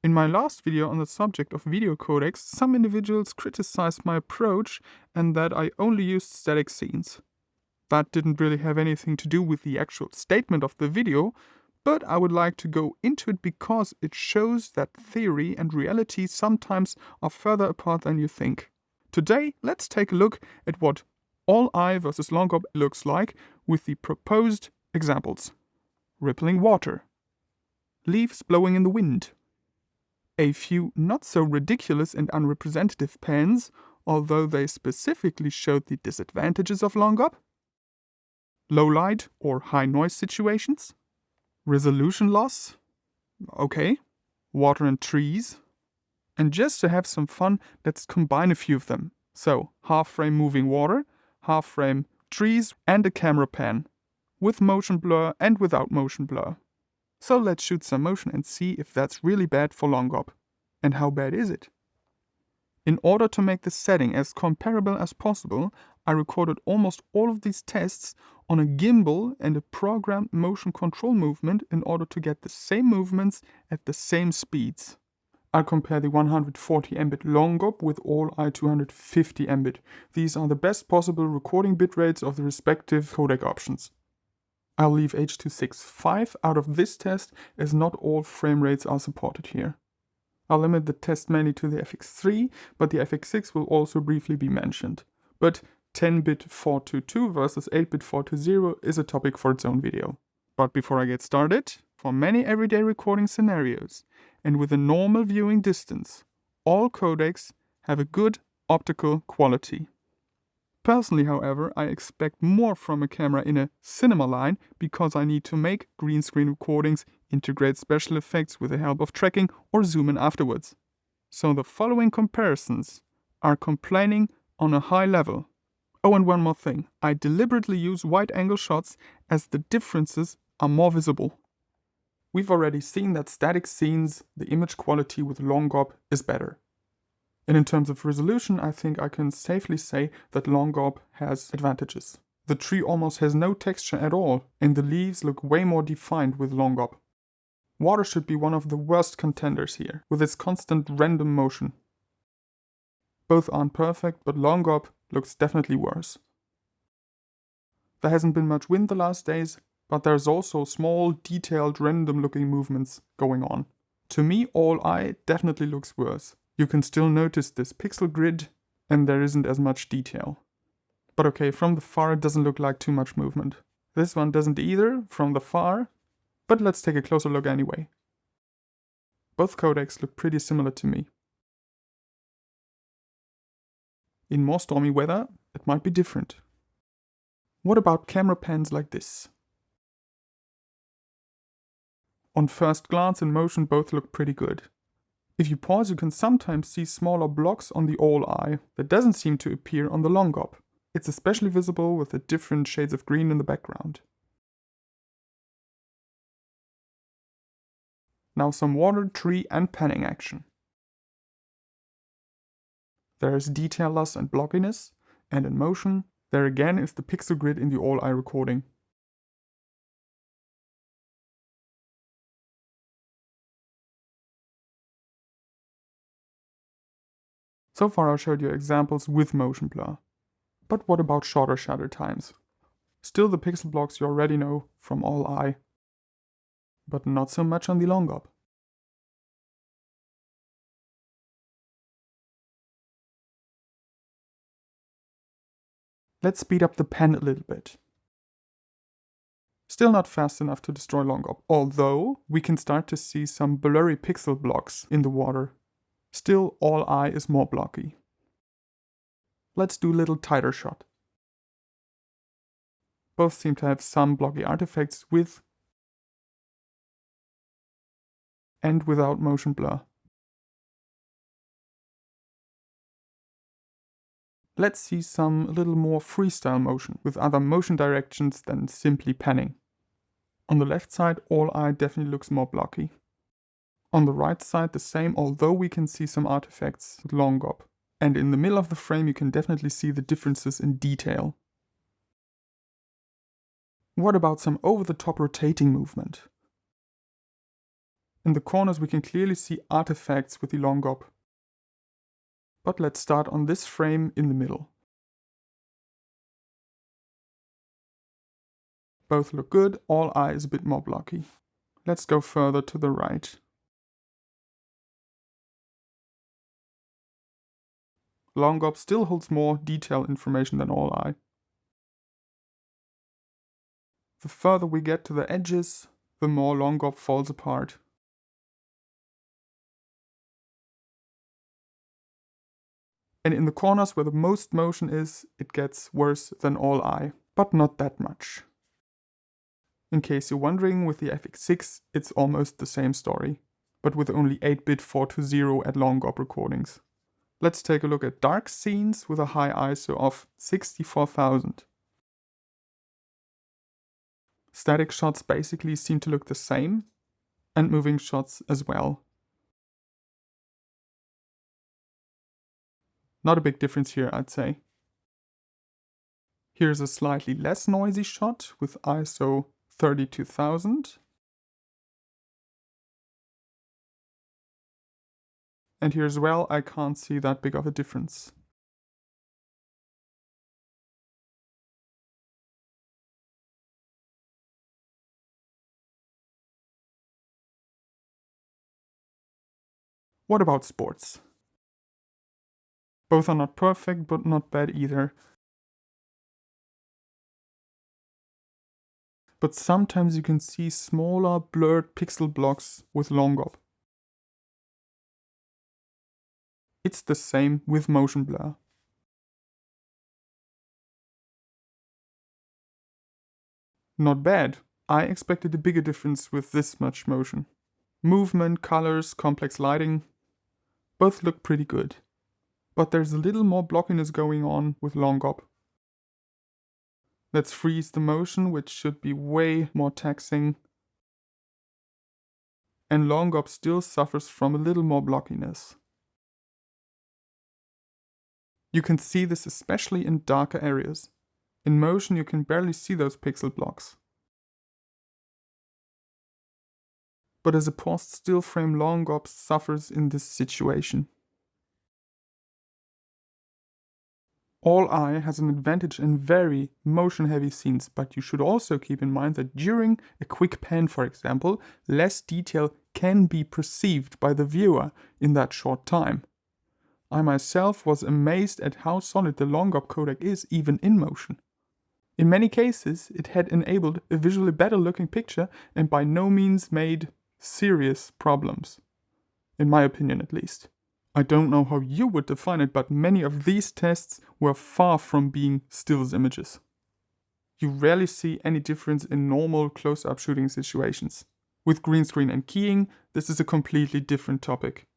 In my last video on the subject of video codecs, some individuals criticized my approach and that I only used static scenes. That didn't really have anything to do with the actual statement of the video, but I would like to go into it because it shows that theory and reality sometimes are further apart than you think. Today, let's take a look at what all eye versus long GOP looks like with the proposed examples. Rippling water. Leaves blowing in the wind. A few not so ridiculous and unrepresentative pans, although they specifically showed the disadvantages of long GOP. Low light or high noise situations. Resolution loss. Okay. Water and trees. And just to have some fun, let's combine a few of them. So, half frame moving water, half frame trees, and a camera pan. With motion blur and without motion blur. So let's shoot some motion and see if that's really bad for long GOP. And how bad is it? In order to make the setting as comparable as possible, I recorded almost all of these tests on a gimbal and a programmed motion control movement in order to get the same movements at the same speeds. I'll compare the 140 Mbit long GOP with all i250 Mbit. These are the best possible recording bitrates of the respective codec options. I'll leave H.265 out of this test as not all frame rates are supported here. I'll limit the test mainly to the FX3, but the FX6 will also briefly be mentioned. But 10-bit 422 versus 8-bit 420 is a topic for its own video. But before I get started, for many everyday recording scenarios, and with a normal viewing distance, all codecs have a good optical quality. Personally, however, I expect more from a camera in a cinema line because I need to make green screen recordings, integrate special effects with the help of tracking, or zoom in afterwards. So the following comparisons are complaining on a high level. Oh, and one more thing. I deliberately use wide-angle shots as the differences are more visible. We've already seen that static scenes, the image quality with long GOP is better. And in terms of resolution, I think I can safely say that long GOP has advantages. The tree almost has no texture at all, and the leaves look way more defined with long GOP. Water should be one of the worst contenders here, with its constant random motion. Both aren't perfect, but long GOP looks definitely worse. There hasn't been much wind the last days, but there's also small, detailed, random-looking movements going on. To me, all eye definitely looks worse. You can still notice this pixel grid, and there isn't as much detail. But okay, from the far it doesn't look like too much movement. This one doesn't either, from the far, but let's take a closer look anyway. Both codecs look pretty similar to me. In more stormy weather, it might be different. What about camera pans like this? On first glance and motion both look pretty good. If you pause, you can sometimes see smaller blocks on the all eye that doesn't seem to appear on the long GOP. It's especially visible with the different shades of green in the background. Now some water, tree and panning action. There is detail loss and blockiness, and in motion, there again is the pixel grid in the all eye recording. So far I showed you examples with motion blur. But what about shorter shutter times? Still the pixel blocks you already know from all eye. But not so much on the long GOP. Let's speed up the pan a little bit. Still not fast enough to destroy long GOP, although we can start to see some blurry pixel blocks in the water. Still, all eye is more blocky. Let's do a little tighter shot. Both seem to have some blocky artifacts with and without motion blur. Let's see some a little more freestyle motion with other motion directions than simply panning. On the left side, all eye definitely looks more blocky. On the right side the same, although we can see some artifacts with long GOP. And in the middle of the frame you can definitely see the differences in detail. What about some over-the-top rotating movement? In the corners we can clearly see artifacts with the Long GOP. But let's start on this frame in the middle. Both look good, all eye is a bit more blocky. Let's go further to the right. Long GOP still holds more detail information than all eye. The further we get to the edges, the more Long GOP falls apart. And in the corners where the most motion is, it gets worse than all eye, but not that much. In case you're wondering, with the FX3, it's almost the same story, but with only 8-bit 420 at Long GOP recordings. Let's take a look at dark scenes with a high ISO of 64,000. Static shots basically seem to look the same, and moving shots as well. Not a big difference here, I'd say. Here's a slightly less noisy shot with ISO 32,000. And here as well, I can't see that big of a difference. What about sports? Both are not perfect, but not bad either. But sometimes you can see smaller, blurred pixel blocks with Long GOP. It's the same with motion blur. Not bad. I expected a bigger difference with this much motion. Movement, colors, complex lighting, both look pretty good. But there's a little more blockiness going on with Long GOP. Let's freeze the motion, which should be way more taxing. And Long GOP still suffers from a little more blockiness. You can see this especially in darker areas. In motion you can barely see those pixel blocks. But as a paused still frame, Long GOP suffers in this situation. All eye has an advantage in very motion-heavy scenes, but you should also keep in mind that during a quick pan, for example, less detail can be perceived by the viewer in that short time. I myself was amazed at how solid the Long GOP codec is even in motion. In many cases, it had enabled a visually better looking picture and by no means made serious problems. In my opinion at least. I don't know how you would define it, but many of these tests were far from being stills images. You rarely see any difference in normal close-up shooting situations. With green screen and keying, this is a completely different topic.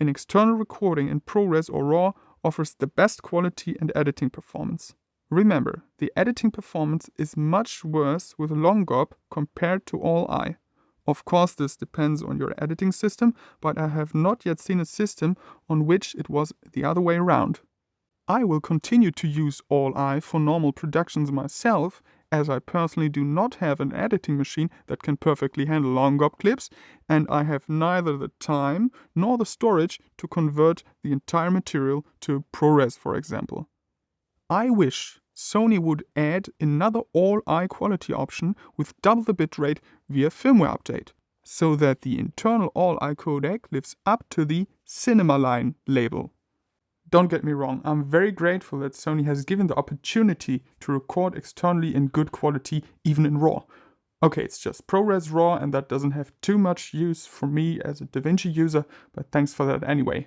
An external recording in ProRes or RAW offers the best quality and editing performance. Remember, the editing performance is much worse with Long GOP compared to all eye. Of course, this depends on your editing system, but I have not yet seen a system on which it was the other way around. I will continue to use all eye for normal productions myself, as I personally do not have an editing machine that can perfectly handle Long GOP clips, and I have neither the time nor the storage to convert the entire material to ProRes, for example. I wish Sony would add another all-eye quality option with double the bitrate via firmware update, so that the internal all-eye codec lives up to the Cinema Line label. Don't get me wrong, I'm very grateful that Sony has given the opportunity to record externally in good quality, even in RAW. Okay, it's just ProRes RAW and that doesn't have too much use for me as a DaVinci user, but thanks for that anyway.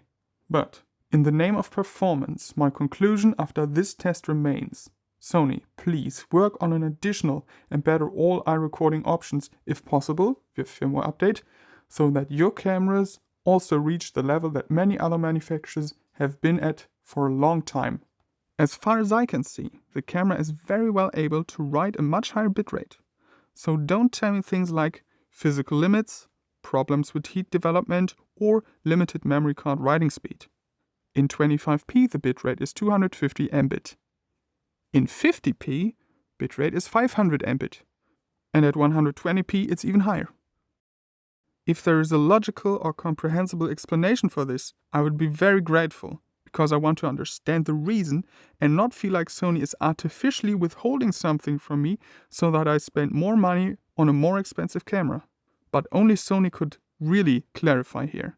But in the name of performance, my conclusion after this test remains: Sony, please work on an additional and better all-eye recording options if possible, with firmware update, so that your cameras also reach the level that many other manufacturers have been at for a long time. As far as I can see, the camera is very well able to write a much higher bitrate. So don't tell me things like physical limits, problems with heat development, or limited memory card writing speed. In 25p the bitrate is 250 Mbit. In 50p, bitrate is 500 Mbit, and at 120p it's even higher. If there is a logical or comprehensible explanation for this, I would be very grateful, because I want to understand the reason and not feel like Sony is artificially withholding something from me so that I spend more money on a more expensive camera. But only Sony could really clarify here.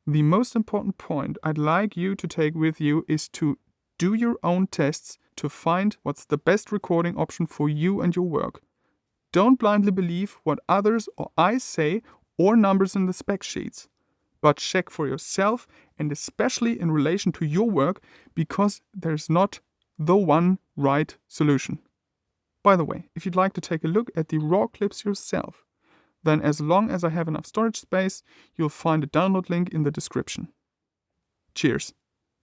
The most important point I'd like you to take with you is to do your own tests to find what's the best recording option for you and your work. Don't blindly believe what others or I say or numbers in the spec sheets, but check for yourself, and especially in relation to your work, because there's not the one right solution. By the way, if you'd like to take a look at the raw clips yourself, then as long as I have enough storage space, you'll find a download link in the description. Cheers!